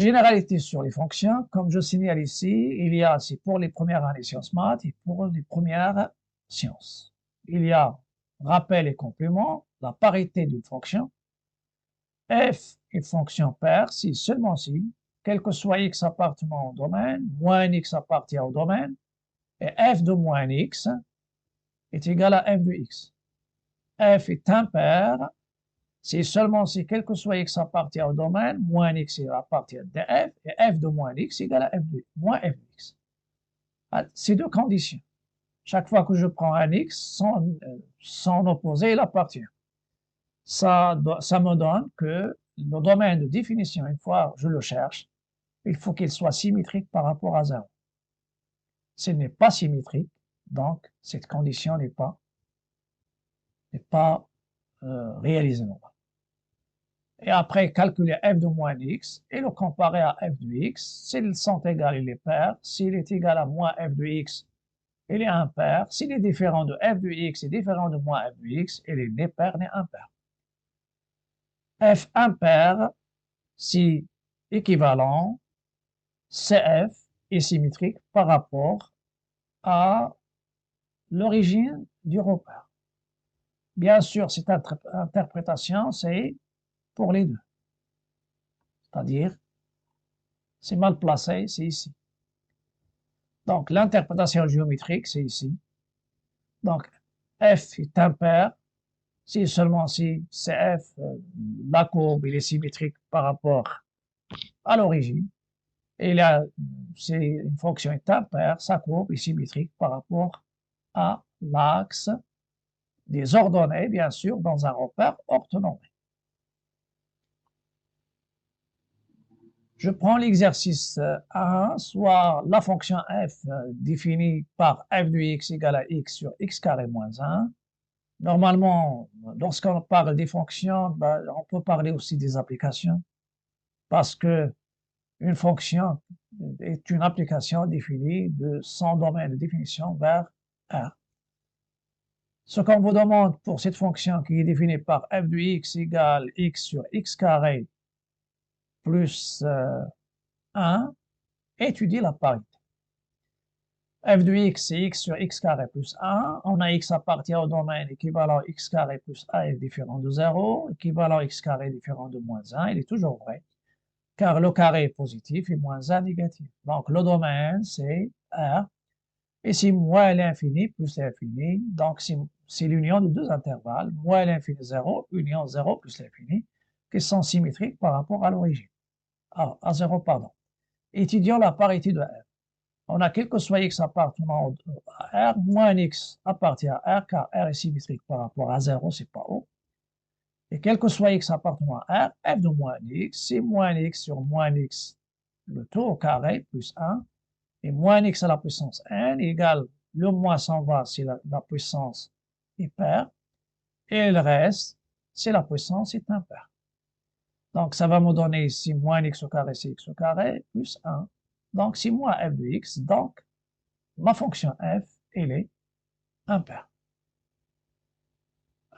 Généralité sur les fonctions, comme je signale ici, il y a, c'est pour les premières années sciences maths et pour les premières sciences. Il y a rappel et complément, la parité d'une fonction, f est fonction paire si seulement si, quel que soit x appartenant au domaine, moins x appartient au domaine, et f de moins x est égal à f de x. F est impair si seulement si quel que soit x appartient au domaine, moins x appartient à f, et f de moins x égale à f de moins f de x. Ces deux conditions. Chaque fois que je prends un x, son opposé, il appartient. Ça me donne que le domaine de définition, une fois je le cherche, il faut qu'il soit symétrique par rapport à 0. S'il n'est pas symétrique, donc cette condition n'est pas réalisée. Et après, calculer f de moins x et le comparer à f de x. S'ils sont égaux, il est pair. S'il est égal à moins f de x, il est impair. S'il est différent de f de x et différent de moins f de x, il est ni pair ni impair. F impair, si équivalent, CF est symétrique par rapport à l'origine du repère. Bien sûr, cette interprétation, c'est pour les deux. C'est-à-dire, c'est mal placé, c'est ici. Donc, l'interprétation géométrique, c'est ici. Donc, f est impair, si seulement si CF, la courbe, il est symétrique par rapport à l'origine. Et là, c'est une fonction est impaire, sa courbe est symétrique par rapport à l'axe des ordonnées, bien sûr, dans un repère orthonormé. Je prends l'exercice 1, soit la fonction f définie par f de x égale à x sur x carré moins 1. Normalement, lorsqu'on parle des fonctions, on peut parler aussi des applications, parce que une fonction est une application définie de son domaine de définition vers R. Ce qu'on vous demande pour cette fonction qui est définie par f de x égale x sur x carré plus 1, étudier la parité. F de x, c'est x sur x carré plus 1. On a x appartient au domaine équivalent x carré plus 1 est différent de 0. Équivalent x carré différent de moins 1, il est toujours vrai, car le carré est positif et moins 1 négatif. Donc, le domaine, c'est R. Et si moins l'infini plus l'infini, donc c'est l'union de deux intervalles, moins l'infini 0, union 0 plus l'infini, qui sont symétriques par rapport à l'origine. À 0, pardon. Étudions la parité de R. On a quel que soit x appartenant à R, moins x appartient à R, car R est symétrique par rapport à 0, c'est pas haut. Et quel que soit x appartenant à R, f de moins x, c'est moins x sur moins x, le tout au carré, plus 1, et moins x à la puissance n égale, le moins s'en va, c'est la puissance est paire, et le reste, c'est la puissance est impaire. Donc, ça va me donner ici moins x au carré, c'est x au carré, plus 1. Donc, c'est moins f de x. Donc, ma fonction f, elle est impaire.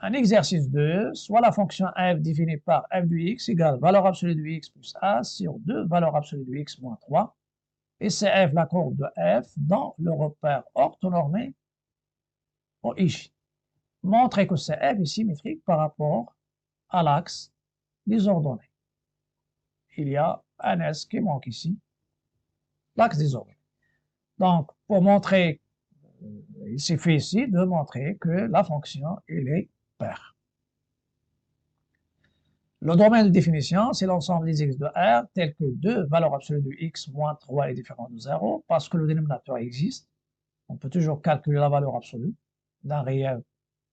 Un exercice 2, soit la fonction f définie par f de x égale valeur absolue de x plus a sur 2 valeur absolue de x moins 3. Et c'est f la courbe de f dans le repère orthonormé OIJ. Montrer que c'est f est symétrique par rapport à l'axe des ordonnées. Il y a un S qui manque ici, l'axe des ordonnées. Donc, pour montrer, il suffit ici de montrer que la fonction, elle est paire. Le domaine de définition, c'est l'ensemble des x de R, tel que 2 valeurs absolues de x moins 3 est différent de 0, parce que le dénominateur existe. On peut toujours calculer la valeur absolue d'un réel,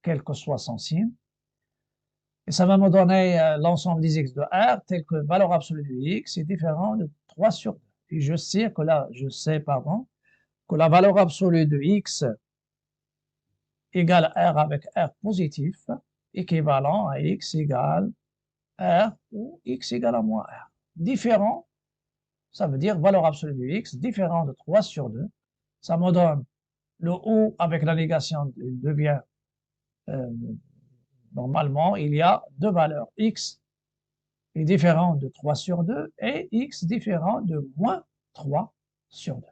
quel que soit son signe. Et ça va me donner l'ensemble des x de R, tel que valeur absolue de x est différent de 3 sur 2. Et je sais que la valeur absolue de x égale R avec R positif, équivalent à x égale R ou x égale à moins R. Différent, ça veut dire valeur absolue de x différent de 3 sur 2. Ça me donne le ou avec la négation, il devient normalement, il y a deux valeurs x est différent de 3 sur 2 et x différent de moins 3 sur 2.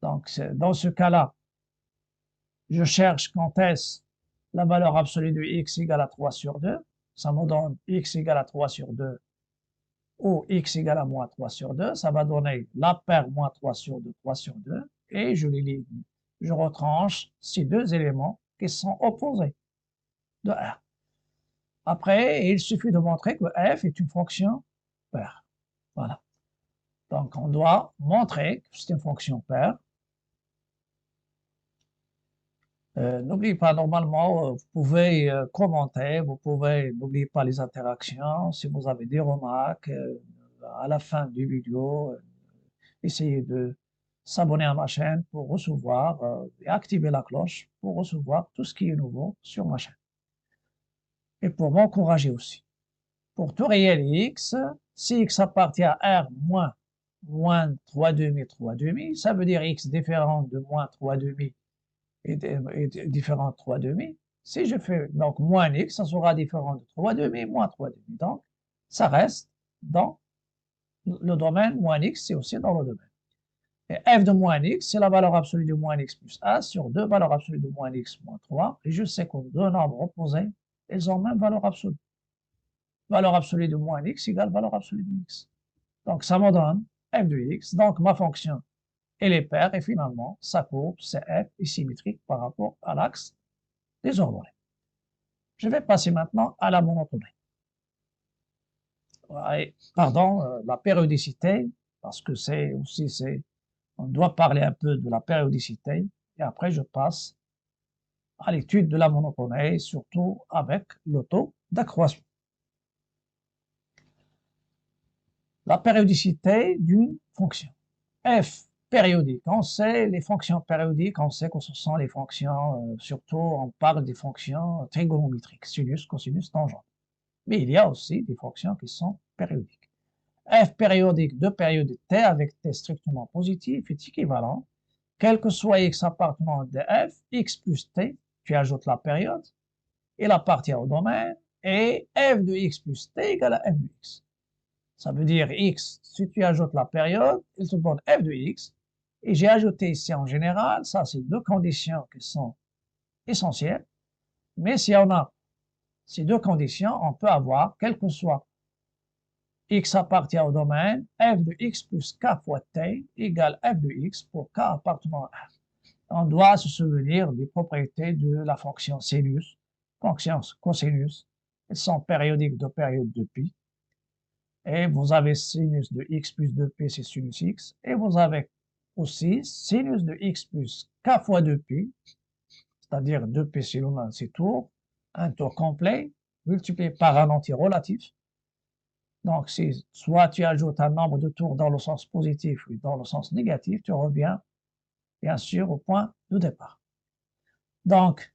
Donc, dans ce cas-là, je cherche quand est-ce la valeur absolue de x égale à 3 sur 2. Ça me donne x égale à 3 sur 2 ou x égale à moins 3 sur 2. Ça va donner la paire moins 3 sur 2, 3 sur 2. Et je les je retranche ces deux éléments qui sont opposés de R. Après, il suffit de montrer que f est une fonction paire. Voilà. Donc, on doit montrer que c'est une fonction paire. N'oubliez pas, normalement, vous pouvez commenter, vous pouvez, n'oubliez pas les interactions. Si vous avez des remarques, à la fin du vidéo, essayez de s'abonner à ma chaîne pour recevoir et activer la cloche pour recevoir tout ce qui est nouveau sur ma chaîne. Et pour m'encourager aussi. Pour tout réel x, si x appartient à R moins 3 demi, 3 demi, ça veut dire x différent de moins 3 demi est différent de 3 demi. Si je fais donc moins x, ça sera différent de 3 demi, moins 3 demi. Donc, ça reste dans le domaine moins x, c'est aussi dans le domaine. Et f de moins x, c'est la valeur absolue de moins x plus a sur 2 valeurs absolues de moins x moins 3. Et je sais que deux nombres opposés, ils ont même valeur absolue. Valeur absolue de moins x égale valeur absolue de x. Donc, ça me donne f de x. Donc, ma fonction, elle est paire. Et finalement, sa courbe, c'est f, est symétrique par rapport à l'axe des ordonnées. Je vais passer maintenant à la monotonie. Pardon, la périodicité, parce que on doit parler un peu de la périodicité. Et après, je passe à l'étude de la monotonie, surtout avec le taux d'accroissement. La périodicité d'une fonction. F périodique. On sait les fonctions périodiques, on sait que ce sont les fonctions, surtout on parle des fonctions trigonométriques, sinus, cosinus, tangente. Mais il y a aussi des fonctions qui sont périodiques. F périodique de période t avec t strictement positif est équivalent, quel que soit x appartenant de f, x plus t, tu ajoutes la période, il appartient au domaine, et f de x plus t égale à f de x. Ça veut dire x, si tu ajoutes la période, il te donne f de x. Et j'ai ajouté ici en général, ça c'est deux conditions qui sont essentielles. Mais si on a ces deux conditions, on peut avoir, quel que soit x appartient au domaine, f de x plus k fois t égale f de x pour k appartenant à f. On doit se souvenir des propriétés de la fonction sinus, fonction cosinus. Elles sont périodiques de période de pi. Et vous avez sinus de x plus 2p, c'est sinus x. Et vous avez aussi sinus de x plus k fois 2pi, c'est-à-dire 2p c'est tour, un tour complet, multiplié par un entier relatif. Donc, si soit tu ajoutes un nombre de tours dans le sens positif ou dans le sens négatif, tu reviens bien sûr au point de départ. Donc,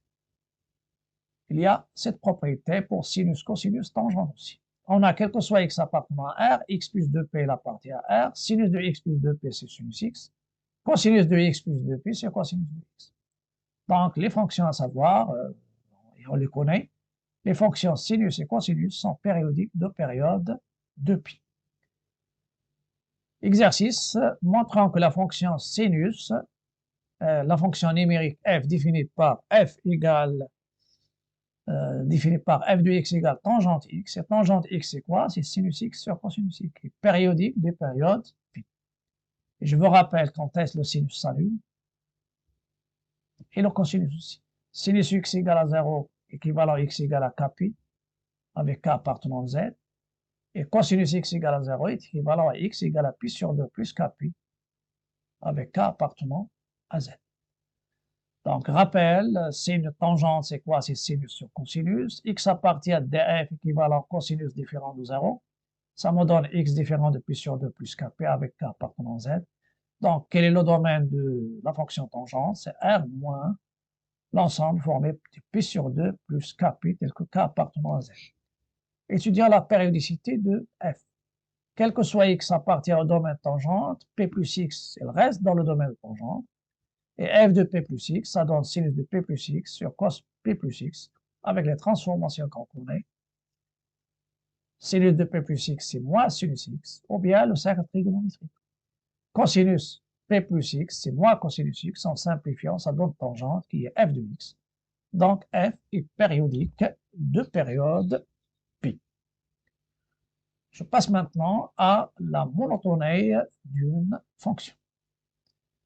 il y a cette propriété pour sinus, cosinus, tangente aussi. On a quel que soit x appartenant à R, x plus 2p appartient à R, sinus de x plus 2p c'est sinus x, cosinus de x plus 2p c'est cosinus de x. Donc les fonctions à savoir, on les connaît, les fonctions sinus et cosinus sont périodiques de période de pi. Exercice montrant que la fonction sinus, la fonction numérique f définie par f égale défini par f de x égale tangente x. Et tangente x, c'est quoi? C'est sinus x sur cosinus x, qui est périodique des périodes pi. Et je vous rappelle quand est-ce le sinus s'allume, et le cosinus aussi. Sinus x égale à 0, équivalent x égale à kpi, avec k appartenant à z. Et cosinus x égale à 0 est équivalent à x égale à pi sur 2 plus kpi, avec k appartenant à z. Donc, rappel, signe tangente, c'est quoi? C'est sinus sur cosinus. X appartient à df équivalent cosinus différent de 0. Ça me donne x différent de pi sur 2 plus kp avec k appartenant à z. Donc, quel est le domaine de la fonction tangente? C'est R moins l'ensemble formé de pi sur 2 plus kp tel que k appartenant à z. Étudions la périodicité de f. Quel que soit x appartient au domaine tangente, p plus x, elle reste dans le domaine tangente. Et f de p plus x, ça donne sinus de p plus x sur cos p plus x, avec les transformations qu'on connaît. Sinus de P plus X, c'est moins sinus X, ou bien le cercle trigonométrique. Cosinus P plus X, c'est moins cosinus X. En simplifiant, ça donne tangente qui est f de X. Donc, f est périodique de période pi. Je passe maintenant à la monotonie d'une fonction.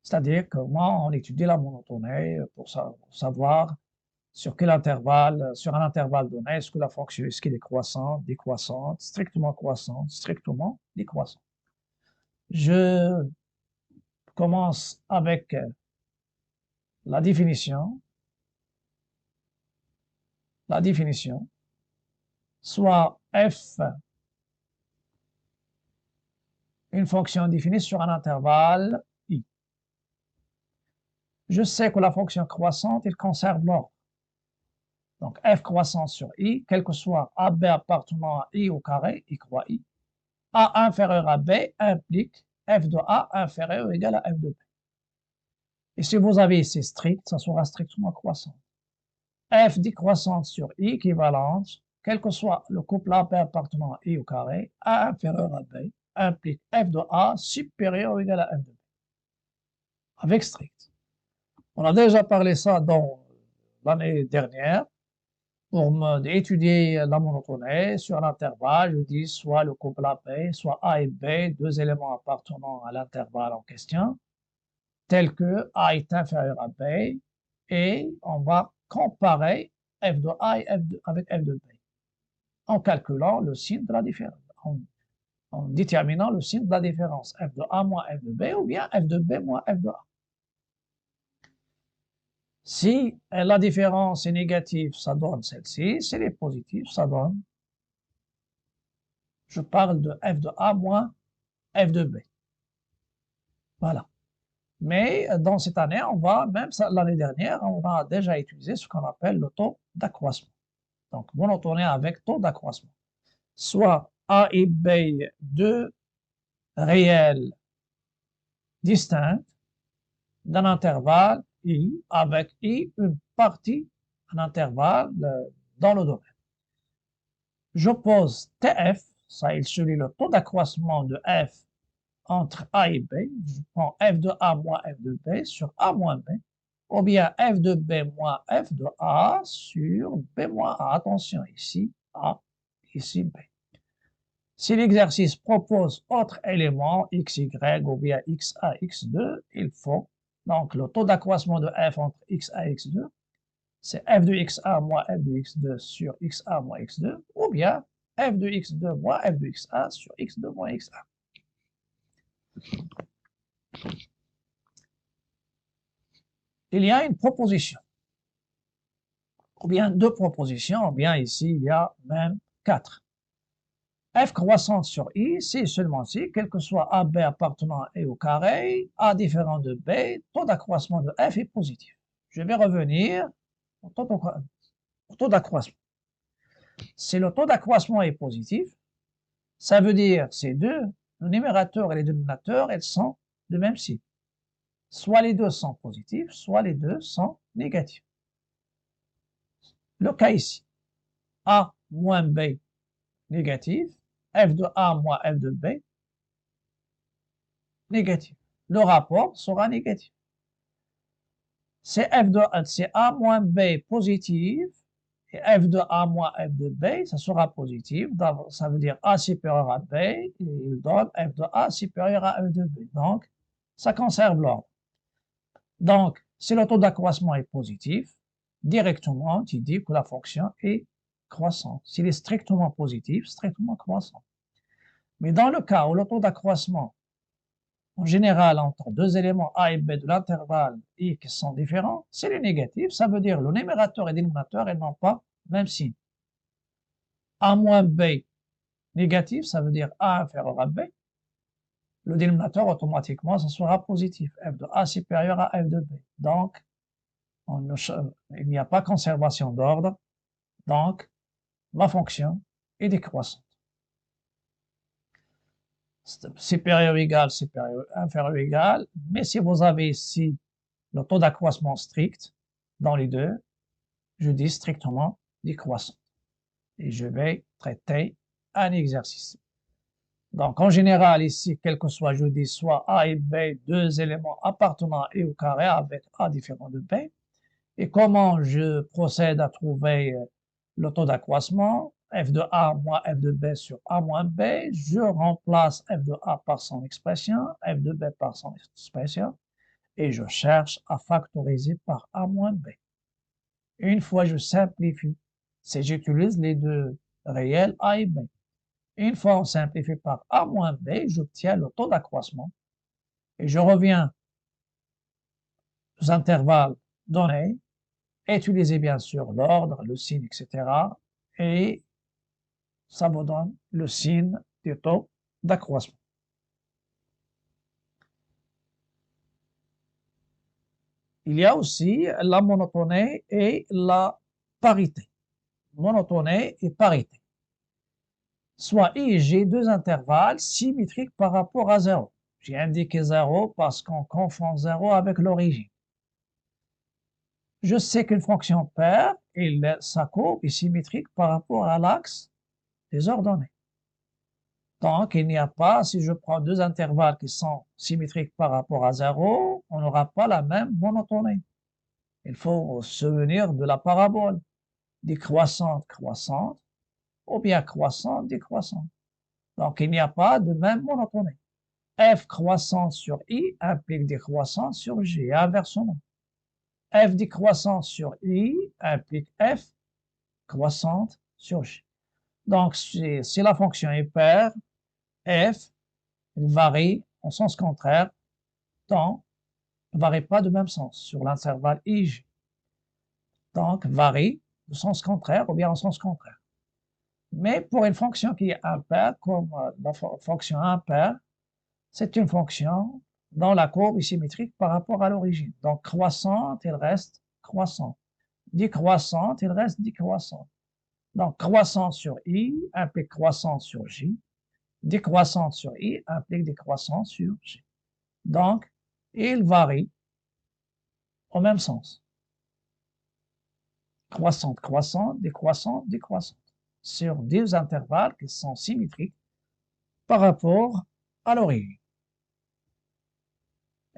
C'est-à-dire comment on étudie la monotonie pour savoir sur quel intervalle, sur un intervalle donné, est-ce que la fonction est croissante, décroissante, strictement décroissante. Je commence avec la définition. La définition, soit f, une fonction définie sur un intervalle i. Je sais que la fonction croissante, elle conserve l'ordre. Donc, f croissant sur i, quel que soit AB appartenant à i au carré, i croix i, a inférieur à b implique f de a inférieur ou égal à f de b. Et si vous avez ici strict, ça sera strictement croissant. F décroissante sur i équivalente, quel que soit le couple AB appartenant à i au carré, a inférieur à b implique f de a supérieur ou égal à f de b. Avec strict. On a déjà parlé ça dans l'année dernière. Pour étudier la monotonie sur l'intervalle, je dis soit le couple AB, soit A et B, deux éléments appartenant à l'intervalle en question, tel que A est inférieur à B, et on va comparer f de A avec f de B, en calculant le signe de la différence, en déterminant le signe de la différence, f de A moins f de B, ou bien f de B moins f de A. Si la différence est négative, ça donne celle-ci. Si elle est positive, ça donne, je parle de f de A moins f de B. Voilà. Mais dans cette année, même l'année dernière, on a déjà utilisé ce qu'on appelle le taux d'accroissement. Donc, monotonie avec taux d'accroissement. Soit A et B, deux réels distincts d'un intervalle I, avec I une partie, un intervalle dans le domaine. J'oppose TF, ça il suit le taux d'accroissement de F entre A et B, je prends f de A moins f de B sur A moins B, ou bien f de B moins f de A sur B moins A. Attention, ici A, ici B. Si l'exercice propose autre élément, x, y, ou bien x, a, x2, il faut, donc le taux d'accroissement de f entre x, a, x2, c'est f de xa moins f de x2 sur xa moins x2, ou bien f de x2 moins f de xa sur x2 moins xa. Il y a une proposition, ou bien deux propositions, ou bien ici il y a même quatre. F croissante sur I, c'est seulement si, quel que soit AB appartenant à E au carré, A différent de B, taux d'accroissement de F est positif. Je vais revenir au taux d'accroissement. Si le taux d'accroissement est positif, ça veut dire ces deux, le numérateur et le dénominateur, elles sont de même signe. Soit les deux sont positifs, soit les deux sont négatifs. Le cas ici, A moins B négatif, f de A moins f de B négatif. Le rapport sera négatif. C'est A moins B positif, et f de A moins f de B, ça sera positif. Ça veut dire A supérieur à B, et il donne f de A supérieur à f de B. Donc, ça conserve l'ordre. Donc, si le taux d'accroissement est positif, directement, tu dis que la fonction est croissante. S'il est strictement positif, strictement croissant. Mais dans le cas où le taux d'accroissement, en général, entre deux éléments A et B de l'intervalle I qui sont différents, c'est le négatif. Ça veut dire le numérateur et le dénominateur, elles n'ont pas le même signe. A moins B négatif, ça veut dire A inférieur à B. Le dénominateur, automatiquement, ça sera positif. F de A supérieur à F de B. Donc, il n'y a pas conservation d'ordre. Donc, ma fonction est décroissante. Supérieur égal, supérieur, inférieur égal. Mais si vous avez ici le taux d'accroissement strict dans les deux, je dis strictement décroissant. Et je vais traiter un exercice. Donc, en général, ici, quel que soit, je dis soit A et B, deux éléments appartenant à I au carré avec A différent de B. Et comment je procède à trouver le taux d'accroissement? F de A moins F de B sur A moins B. Je remplace F de A par son expression, F de B par son expression, et je cherche à factoriser par A moins B. Une fois je simplifie, c'est j'utilise les deux réels A et B. Une fois on simplifie par A moins B, j'obtiens le taux d'accroissement. Et je reviens aux intervalles donnés, utiliser bien sûr l'ordre, le signe, etc. Et ça vous donne le signe du taux d'accroissement. Il y a aussi la monotonie et la parité. Monotonie et parité. Soit I et J, deux intervalles symétriques par rapport à 0. J'ai indiqué 0 parce qu'on confond 0 avec l'origine. Je sais qu'une fonction paire, sa courbe est symétrique par rapport à l'axe des ordonnées. Donc, il n'y a pas, si je prends deux intervalles qui sont symétriques par rapport à 0, on n'aura pas la même monotonie. Il faut se souvenir de la parabole, décroissante, croissante, ou bien croissante, décroissante. Donc, il n'y a pas de même monotonie. F croissante sur I implique décroissance sur J, et inversement. F décroissante sur I implique F croissante sur J. Donc, si la fonction est paire, F varie en sens contraire, donc ne varie pas de même sens sur l'intervalle IJ. Donc, varie de sens contraire ou bien en sens contraire. Mais pour une fonction qui est impaire, comme la fonction impaire, c'est une fonction dont la courbe est symétrique par rapport à l'origine. Donc, croissante, il reste croissante. Décroissante, il reste décroissante. Donc, croissance sur I implique croissance sur J. Décroissante sur I implique décroissance sur J. Donc, il varie au même sens. Croissante, croissante, décroissante, décroissante. Sur deux intervalles qui sont symétriques par rapport à l'origine.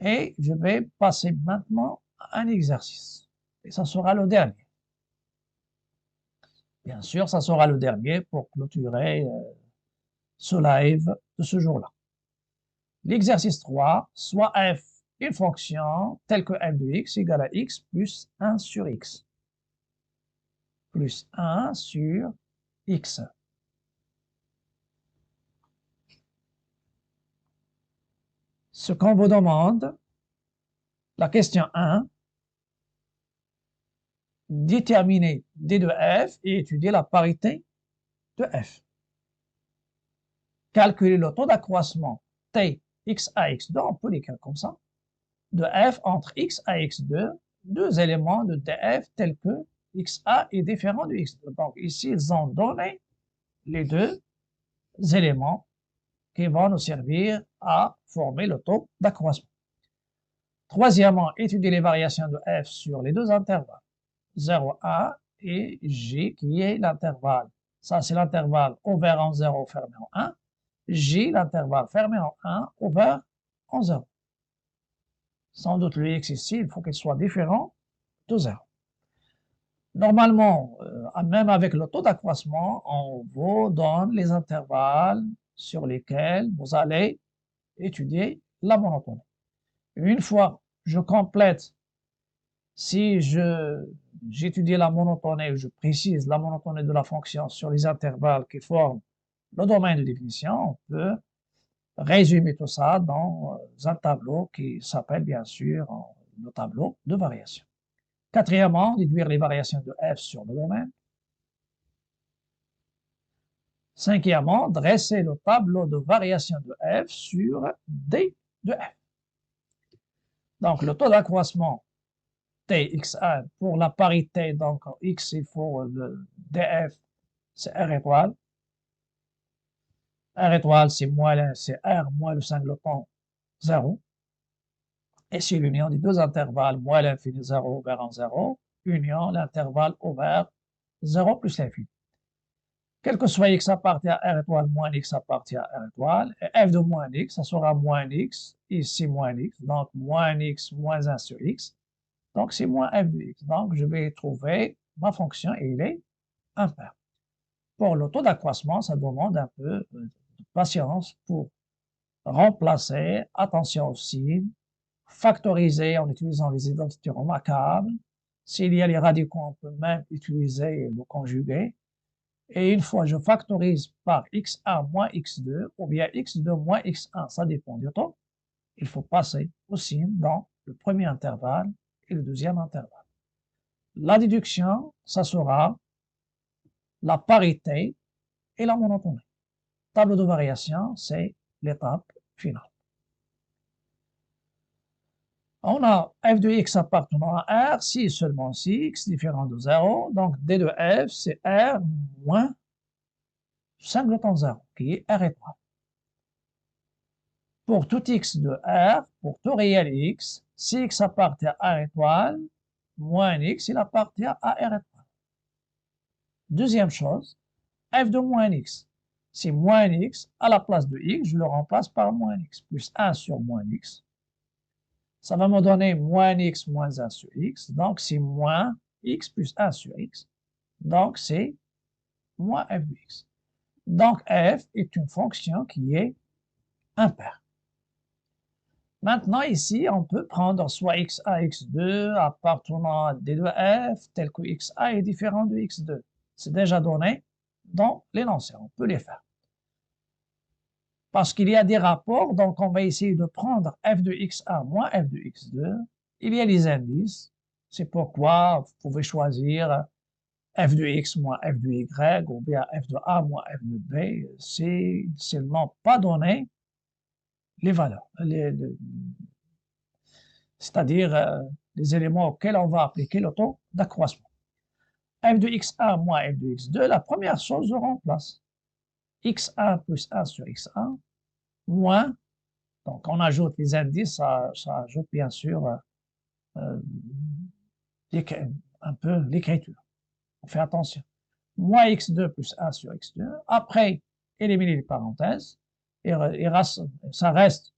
Et je vais passer maintenant à un exercice. Et ça sera le dernier. Bien sûr, ça sera le dernier pour clôturer ce live de ce jour-là. L'exercice 3, soit f, une fonction telle que f de x égale à x plus 1 sur x. Plus 1 sur x. Ce qu'on vous demande, la question 1, déterminer d de f et étudier la parité de f. Calculer le taux d'accroissement t x à x2, on peut l'écrire comme ça, de f entre x à x2, deux éléments de df tels que xa est différent de x2. Donc ici, ils ont donné les deux éléments qui vont nous servir à former le taux d'accroissement. Troisièmement, étudier les variations de f sur les deux intervalles, 0, 1 et j qui est l'intervalle. Ça, c'est l'intervalle ouvert en 0, fermé en 1. J, l'intervalle fermé en 1, ouvert en 0. Sans doute le x ici, il faut qu'il soit différent de 0. Normalement, même avec le taux d'accroissement, on vous donne les intervalles sur lesquels vous allez étudier la monotonie. Une fois je complète, si j'étudie la monotonie, je précise la monotonie de la fonction sur les intervalles qui forment le domaine de définition, on peut résumer tout ça dans un tableau qui s'appelle bien sûr le tableau de variation. Quatrièmement, déduire les variations de f sur le domaine. Cinquièmement, dresser le tableau de variation de f sur d de f. Donc, le taux d'accroissement tx1 pour la parité, donc x, il faut le df, c'est r étoile. R étoile, c'est moins c'est R moins le singleton 0. Et c'est l'union des deux intervalles, moins l'infini 0 vers en 0, union l'intervalle ouvert 0 plus l'infini. quel que soit x appartient à R étoile moins x appartient à R étoile, et f de moins x, ça sera moins x, ici moins x, donc moins x moins 1 sur x, donc c'est moins f de x. Donc je vais trouver ma fonction et il est impair. Pour le taux d'accroissement, ça demande un peu de patience pour remplacer, attention au signe, factoriser en utilisant les identités remarquables. S'il y a les radicaux, on peut même utiliser le conjugué. Et une fois je factorise par x1 moins x2, ou bien x2 moins x1, ça dépend du temps, il faut passer au signe dans le premier intervalle et le deuxième intervalle. La déduction, ça sera la parité et la monotonie. Tableau de variation, c'est l'étape finale. On a f de x appartenant à R si et seulement si x différent de 0. Donc d de f, c'est R moins singleton 0, qui est R étoile. Pour tout x de R, pour tout réel x, si x appartient à R étoile, moins x, il appartient à R étoile. Deuxième chose, f de moins x. Si moins x, à la place de x, je le remplace par moins x, plus 1 sur moins x. Ça va me donner moins x moins 1 sur x, donc c'est moins x plus 1 sur x, donc c'est moins f de x. Donc f est une fonction qui est impaire. Maintenant ici, on peut prendre soit xa, x2 appartenant à d de f, tel que xa est différent de x2. C'est déjà donné dans l'énoncé, on peut les faire. Parce qu'il y a des rapports, donc on va essayer de prendre f de xa moins f de x2. Il y a les indices, c'est pourquoi vous pouvez choisir f de x moins f de y, ou bien f de a moins f de b, c'est seulement pas donné les valeurs, c'est-à-dire les éléments auxquels on va appliquer le taux d'accroissement. f de xa moins f de x2, la première chose, je remplace x1 plus 1 sur x1 moins, donc on ajoute les indices, ça ajoute bien sûr un peu l'écriture. On fait attention. Moins x2 plus 1 sur x2. Après, éliminer les parenthèses. Et ça reste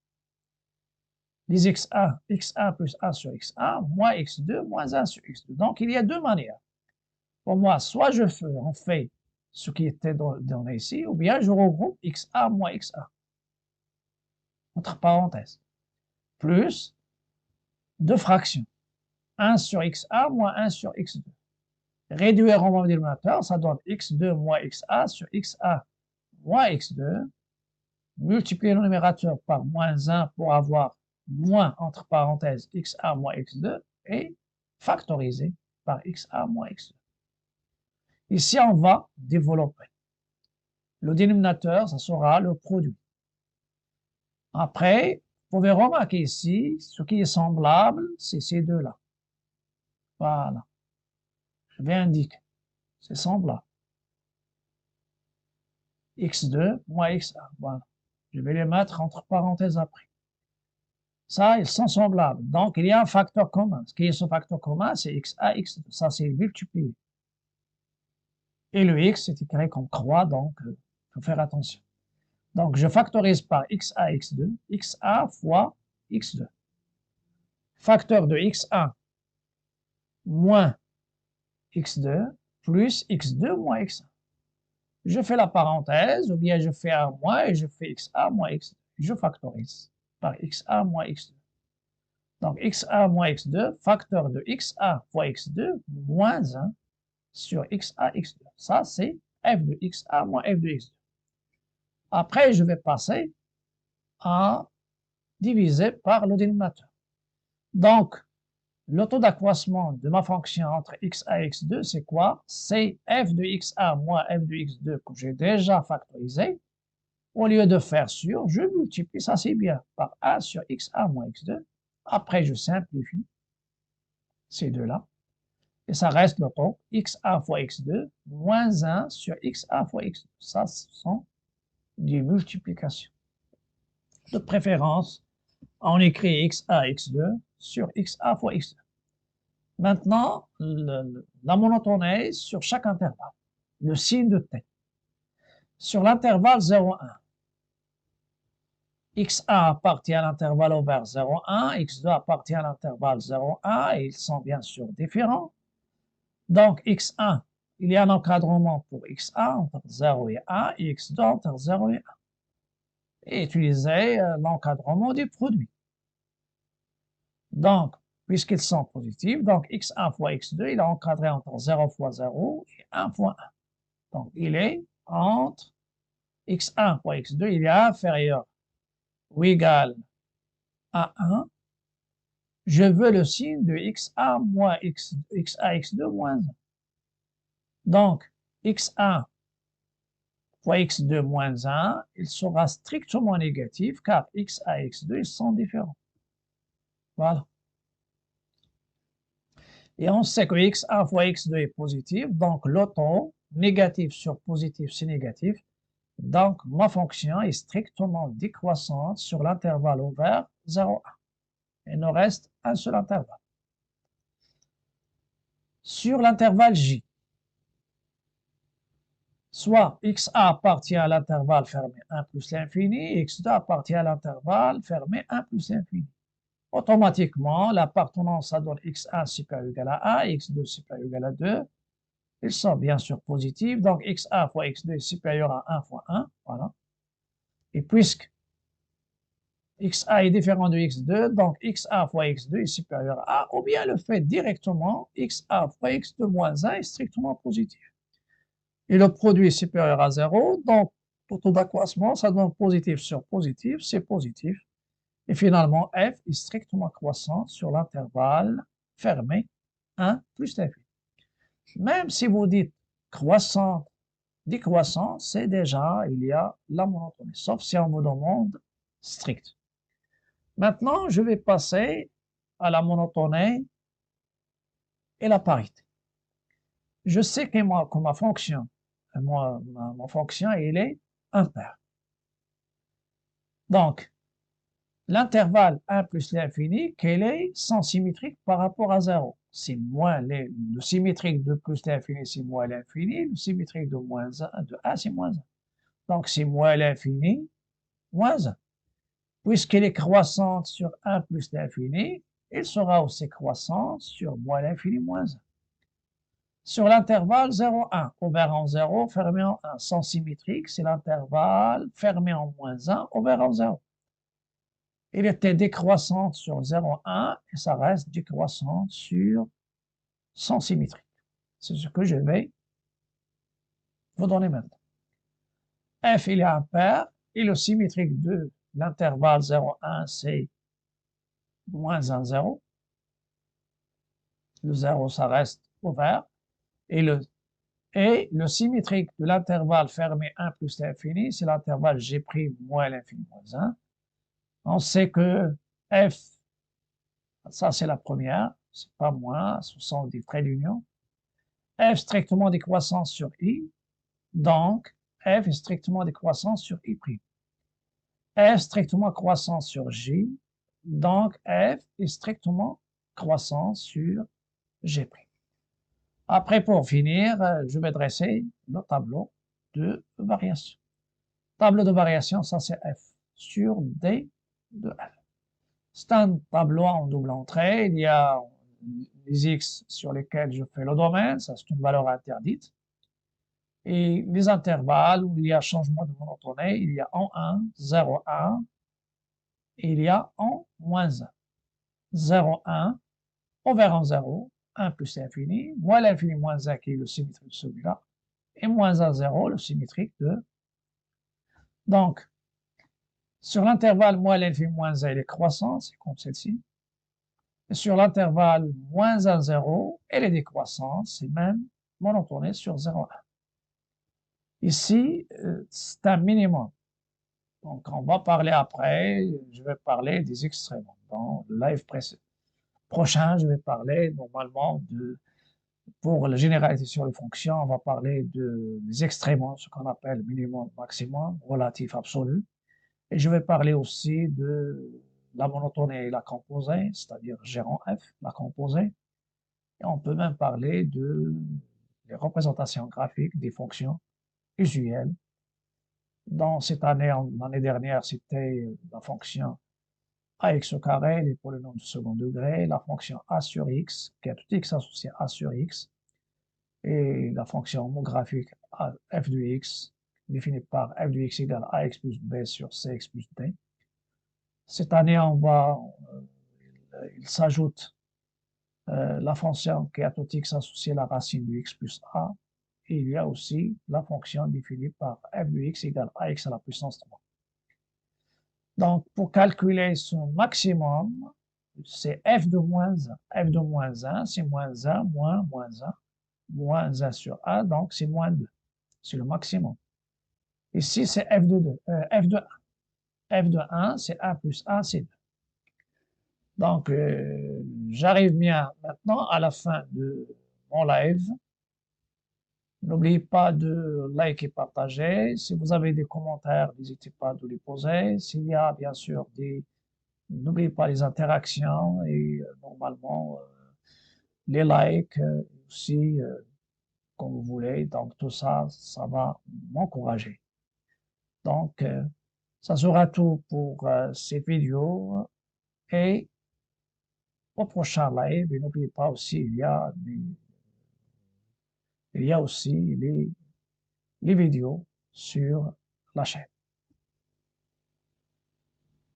les x1 plus 1 sur x1, moins x2 moins 1 sur x2. Donc, il y a deux manières. Pour moi, soit on fait ce qui était donné ici, ou bien je regroupe xa moins xa. Entre parenthèses. Plus deux fractions. 1 sur xa moins 1 sur x2. Réduire en membre dénominateur, ça donne x2 moins xa sur xa moins x2. Multiplier le numérateur par moins 1 pour avoir moins, entre parenthèses, xa moins x2, et factoriser par xa moins x2. Ici, on va développer. Le dénominateur, ça sera le produit. Après, vous pouvez remarquer ici, ce qui est semblable, c'est ces deux-là. Voilà. Je vais indiquer. C'est semblable. x2 moins xa. Voilà. Je vais les mettre entre parenthèses après. Ça, ils sont semblables. Donc, il y a un facteur commun. Ce qui est ce facteur commun, c'est xa, x2. Ça, c'est multiplié. Et le x, c'est écrit comme croix, donc il faut faire attention. Donc, je factorise par xa, x2, xa fois x2. Facteur de x1 moins x2 plus x2 moins x1. Je fais la parenthèse, ou bien je fais un moins et je fais xa moins x2. Je factorise par xa moins x2. Donc, xa moins x2, facteur de xa fois x2 moins 1 sur xa, x2. Ça, c'est f de xa moins f de x2. Après, je vais passer à diviser par le dénominateur. Donc, le taux d'accroissement de ma fonction entre xa et x2, c'est quoi? C'est f de xa moins f de x2 que j'ai déjà factorisé. Au lieu de faire sur, je multiplie, ça c'est bien, par 1 sur xa moins x2. Après, je simplifie ces deux-là. Et ça reste le taux xa fois x2 moins 1 sur xa fois x2. Ça, ce sont des multiplications. De préférence, on écrit xa, x2 sur xa fois x2. Maintenant, la monotonie sur chaque intervalle, le signe de t. Sur l'intervalle 0,1, x1 appartient à l'intervalle ouvert 0,1, x2 appartient à l'intervalle 0,1 et ils sont bien sûr différents. Donc x1, il y a un encadrement pour x1 entre 0 et 1 et x2 entre 0 et 1. Et utiliser l'encadrement du produit. Donc, puisqu'ils sont positifs, donc x1 fois x2, il est encadré entre 0 fois 0 et 1 fois 1. Donc, il est entre x1 fois x2, il est inférieur ou égal à 1. Je veux le signe de xa moins xa, x2 moins 1. Donc, x1 fois x2 moins 1, il sera strictement négatif car xa et x2 ils sont différents. Voilà. Et on sait que x1 fois x2 est positif, donc l'auto, négatif sur positif, c'est négatif. Donc, ma fonction est strictement décroissante sur l'intervalle ouvert 0,1. Il nous reste un seul intervalle. Sur l'intervalle J, soit xa appartient à l'intervalle fermé 1 plus l'infini, et x2 appartient à l'intervalle fermé 1 plus l'infini. Automatiquement, l'appartenance, ça donne x1 supérieur ou égal à 1, x2 supérieur ou égal à 2. Ils sont bien sûr positifs, donc x1 fois x2 est supérieur à 1 fois 1, voilà. Et puisque xa est différent de x2, donc xa fois x2 est supérieur à 1, ou bien le fait directement, xa fois x2 moins 1 est strictement positif. Et le produit est supérieur à 0, donc pour tout d'accroissement, ça donne positif sur positif, c'est positif. Et finalement, f est strictement croissant sur l'intervalle fermé 1 plus l'infini. Même si vous dites croissant, décroissant, c'est déjà, il y a la monotonie, sauf si on me demande strict. Maintenant, je vais passer à la monotonie et la parité. Je sais que ma fonction, ma fonction, elle est impaire. Donc, l'intervalle 1 plus l'infini, quel est sans symétrique par rapport à 0? C'est moins le symétrique de plus l'infini, c'est moins l'infini, le symétrique de moins 1, de 1, c'est moins 1. Donc, c'est moins l'infini, moins 1. Puisqu'elle est croissante sur 1 plus l'infini, elle sera aussi croissante sur moins l'infini, moins 1. Sur l'intervalle 0, 1, ouvert en 0, fermé en 1, sans symétrique, c'est l'intervalle fermé en moins 1, ouvert en 0. Il était décroissante sur 0,1 et ça reste décroissante sur sans symétrique. C'est ce que je vais vous donner maintenant. F, il est impair et le symétrique de l'intervalle 0,1, c'est moins 1, 0. Le 0, ça reste ouvert. Et le symétrique de l'intervalle fermé 1 plus l'infini, c'est l'intervalle G' moins l'infini moins 1. On sait que F, ça c'est la première, c'est pas moins, ce sont des traits d'union. F strictement décroissant sur I, donc F est strictement décroissant sur I'. F strictement croissant sur J, donc F est strictement croissant sur G'. Après, pour finir, je vais dresser le tableau de variation. Tableau de variation, ça c'est F sur D de F. C'est un tableau en double entrée. Il y a les X sur lesquels je fais le domaine, ça c'est une valeur interdite. Et les intervalles où il y a changement de monotonie, il y a en 1, 0, 1, et il y a en moins 1. 0, 1, ouvert en 0, 1 plus l'infini, moins l'infini moins 1 qui est le symétrique de celui-là, et moins 1, 0, le symétrique de... Donc, sur l'intervalle moins l'infini moins 1, elle est croissante, c'est comme celle-ci. Et sur l'intervalle moins 1, 0, elle est décroissante, c'est même monotonie sur 0, 1. Ici, c'est un minimum. Donc, on va parler après, je vais parler des extrêmes. Dans le live prochain, je vais parler normalement pour la généralité sur les fonctions, on va parler des extréments, ce qu'on appelle minimum, maximum, relatif, absolu. Et je vais parler aussi de la monotonie et la composée, c'est-à-dire gérant F, la composée. Et on peut même parler des représentations graphiques des fonctions usuelles Dans cette année, l'année dernière, c'était la fonction ax au carré, les polynômes de second degré, la fonction a sur x, qui a tout x associé à sur x, et la fonction homographique f de x, définie par f de x égale ax plus b sur cx plus d. Cette année, il s'ajoute la fonction qui a tout x associé à la racine de x plus a, et il y a aussi la fonction définie par f de x égale ax à la puissance 3. Donc, pour calculer son maximum, c'est f de moins 1. f de moins 1, c'est moins 1, moins 1, moins 1 sur a, donc c'est moins 2. C'est le maximum. Ici, c'est f de 2, f de 1. f de 1, c'est a plus a, c'est 2. Donc, j'arrive bien maintenant à la fin de mon live. N'oubliez pas de liker et partager. Si vous avez des commentaires, n'hésitez pas de les poser. S'il y a bien sûr n'oubliez pas les interactions et normalement les likes aussi, comme vous voulez. Donc tout ça, ça va m'encourager. Donc, ça sera tout pour cette vidéo et au prochain live. Et n'oubliez pas aussi, il y a aussi les vidéos sur la chaîne.